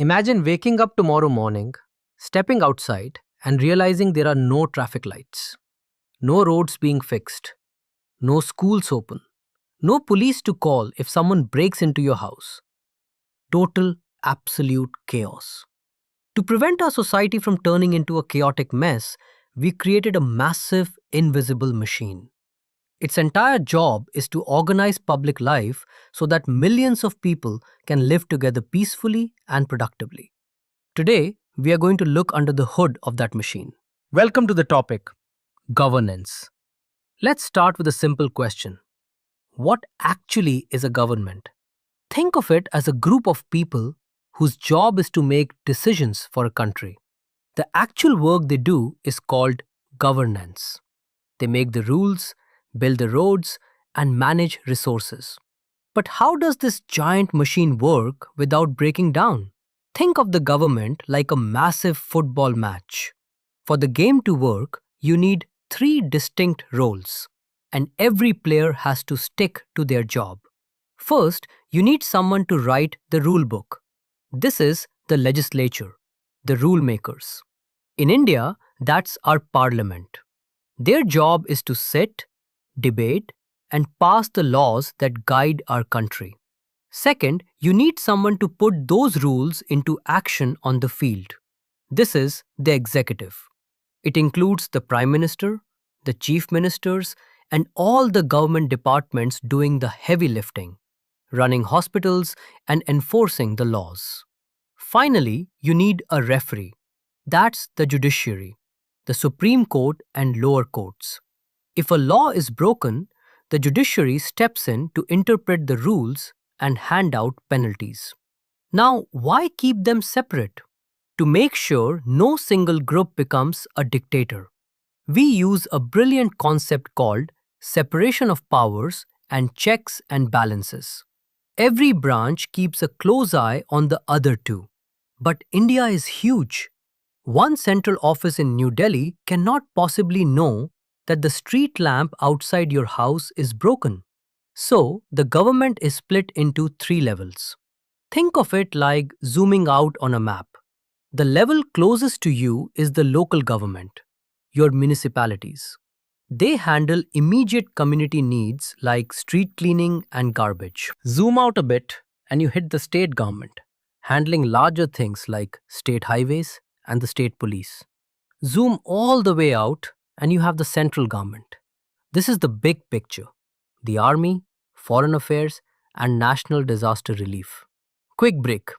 Imagine waking up tomorrow morning, stepping outside, and realizing there are no traffic lights, no roads being fixed, no schools open, no police to call if someone breaks into your house. Total, absolute chaos. To prevent our society from turning into a chaotic mess, we created a massive, invisible machine. Its entire job is to organize public life so that millions of people can live together peacefully and productively. Today, we are going to look under the hood of that machine. Welcome to the topic governance. Let's start with a simple question. What actually is a government? Think of it as a group of people whose job is to make decisions for a country. The actual work they do is called governance. They make the rules, build the roads, and manage resources. But how does this giant machine work without breaking down? Think of the government like a massive football match. For the game to work, you need three distinct roles, and every player has to stick to their job. First, you need someone to write the rule book. This is the legislature, the rule makers. In India, that's our parliament. Their job is to sit, debate, and pass the laws that guide our country. Second, you need someone to put those rules into action on the field. This is the executive. It includes the Prime Minister, the Chief Ministers, and all the government departments doing the heavy lifting, running hospitals, and enforcing the laws. Finally, you need a referee. That's the judiciary, the Supreme Court and lower courts. If a law is broken, the judiciary steps in to interpret the rules and hand out penalties. Now, why keep them separate? To make sure no single group becomes a dictator. We use a brilliant concept called separation of powers and checks and balances. Every branch keeps a close eye on the other two. But India is huge. One central office in New Delhi cannot possibly know that the street lamp outside your house is broken. So, the government is split into three levels. Think of it like zooming out on a map. The level closest to you is the local government, your municipalities. They handle immediate community needs like street cleaning and garbage. Zoom out a bit and you hit the state government, handling larger things like state highways and the state police. Zoom all the way out and you have the central government. This is the big picture: the army, foreign affairs, and national disaster relief. Quick break.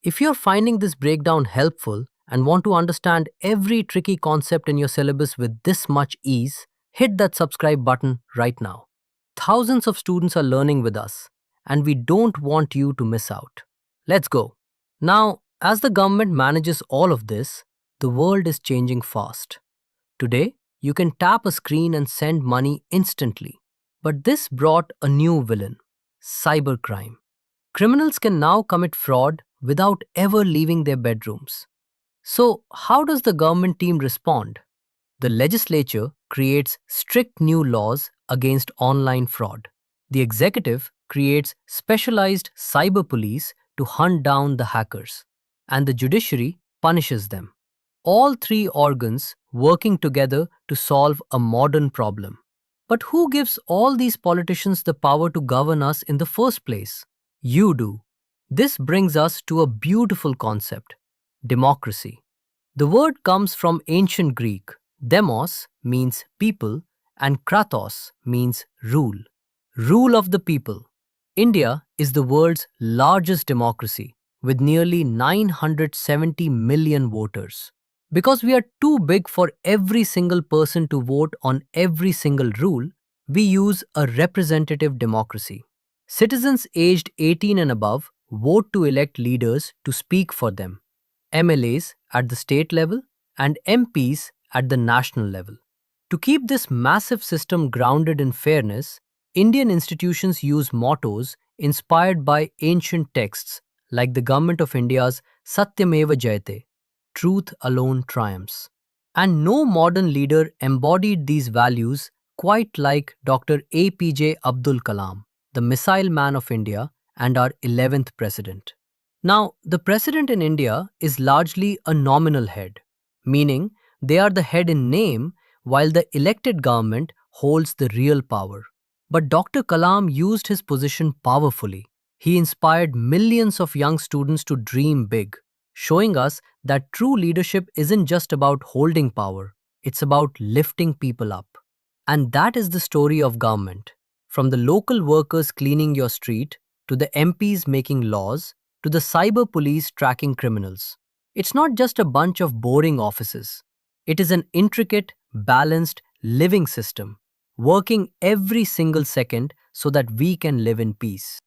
If you're finding this breakdown helpful and want to understand every tricky concept in your syllabus with this much ease, hit that subscribe button right now. Thousands of students are learning with us, and we don't want you to miss out. Let's go. Now, as the government manages all of this, the world is changing fast. Today, you can tap a screen and send money instantly. But this brought a new villain: cybercrime. Criminals can now commit fraud without ever leaving their bedrooms. So, how does the government team respond? The legislature creates strict new laws against online fraud. The executive creates specialized cyber police to hunt down the hackers. And the judiciary punishes them. All three organs working together to solve a modern problem. But who gives all these politicians the power to govern us in the first place? You do. This brings us to a beautiful concept: democracy. The word comes from ancient Greek. Demos means people and kratos means rule. Rule of the people. India is the world's largest democracy with nearly 970 million voters. Because we are too big for every single person to vote on every single rule, we use a representative democracy. Citizens aged 18 and above vote to elect leaders to speak for them. MLAs at the state level and MPs at the national level. To keep this massive system grounded in fairness, Indian institutions use mottos inspired by ancient texts like the Government of India's Satyameva Jayate, truth alone triumphs. And no modern leader embodied these values quite like Dr. APJ Abdul Kalam, the missile man of India and our 11th president. Now, the president in India is largely a nominal head, meaning they are the head in name while the elected government holds the real power. But Dr. Kalam used his position powerfully. He inspired millions of young students to dream big, showing us that true leadership isn't just about holding power, it's about lifting people up. And that is the story of government. From the local workers cleaning your street, to the MPs making laws, to the cyber police tracking criminals. It's not just a bunch of boring offices. It is an intricate, balanced, living system, working every single second so that we can live in peace.